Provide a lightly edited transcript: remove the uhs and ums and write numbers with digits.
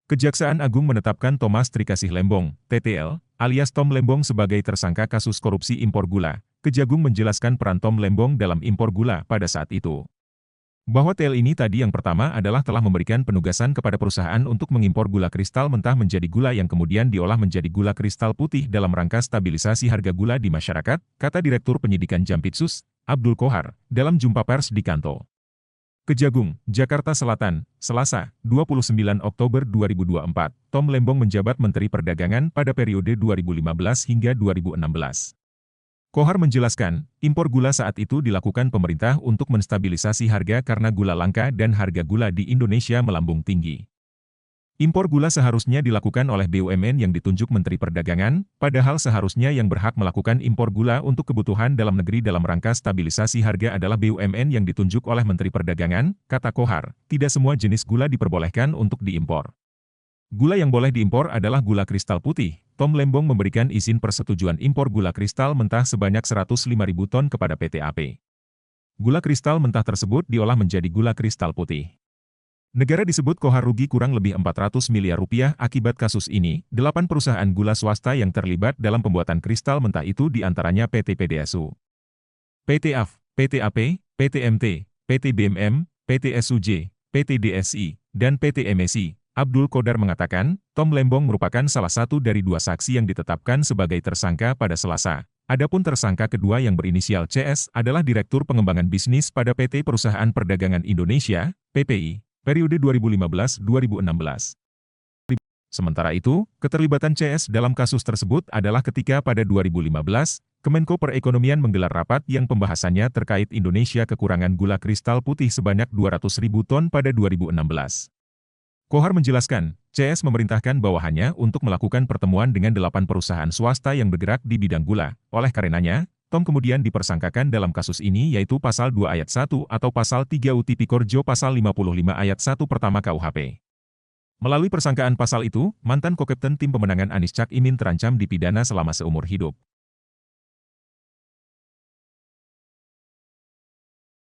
Kejaksaan Agung menetapkan Thomas Trikasih Lembong, TTL, alias Tom Lembong sebagai tersangka kasus korupsi impor gula. Kejagung menjelaskan peran Tom Lembong dalam impor gula pada saat itu. Bahwa TL ini tadi yang pertama adalah telah memberikan penugasan kepada perusahaan untuk mengimpor gula kristal mentah menjadi gula yang kemudian diolah menjadi gula kristal putih dalam rangka stabilisasi harga gula di masyarakat, kata Direktur Penyidikan Jampitsus, Abdul Kohar, dalam jumpa pers di Kantor Kejagung, Jakarta Selatan, Selasa, 29 Oktober 2024, Tom Lembong menjabat Menteri Perdagangan pada periode 2015 hingga 2016. Kohar menjelaskan, impor gula saat itu dilakukan pemerintah untuk menstabilisasi harga karena gula langka dan harga gula di Indonesia melambung tinggi. Impor gula seharusnya dilakukan oleh BUMN yang ditunjuk Menteri Perdagangan, padahal seharusnya yang berhak melakukan impor gula untuk kebutuhan dalam negeri dalam rangka stabilisasi harga adalah BUMN yang ditunjuk oleh Menteri Perdagangan, kata Kohar. Tidak semua jenis gula diperbolehkan untuk diimpor. Gula yang boleh diimpor adalah gula kristal putih. Tom Lembong memberikan izin persetujuan impor gula kristal mentah sebanyak 105.000 ton kepada PT AP. Gula kristal mentah tersebut diolah menjadi gula kristal putih. Negara disebut Kohar rugi kurang lebih 400 miliar rupiah akibat kasus ini. 8 perusahaan gula swasta yang terlibat dalam pembuatan kristal mentah itu diantaranya PT PDSU, PT AF, PT AP, PT MT, PT BMM, PT SUJ, PT DSI, dan PT MSI. Abdul Qodar mengatakan, Tom Lembong merupakan salah satu dari 2 saksi yang ditetapkan sebagai tersangka pada Selasa. Adapun tersangka kedua yang berinisial CS adalah Direktur Pengembangan Bisnis pada PT Perusahaan Perdagangan Indonesia, PPI. Periode 2015-2016. Sementara itu, keterlibatan CS dalam kasus tersebut adalah ketika pada 2015, Kemenko Perekonomian menggelar rapat yang pembahasannya terkait Indonesia kekurangan gula kristal putih sebanyak 200.000 ton pada 2016. Kohar menjelaskan, CS memerintahkan bawahannya untuk melakukan pertemuan dengan 8 perusahaan swasta yang bergerak di bidang gula. Oleh karenanya, Tom kemudian dipersangkakan dalam kasus ini yaitu Pasal 2 Ayat 1 atau Pasal 3 UU Tipikor Pasal 55 Ayat 1 pertama KUHP. Melalui persangkaan pasal itu, mantan Kokapten Tim Pemenangan Anies Cak Imin terancam dipidana selama seumur hidup.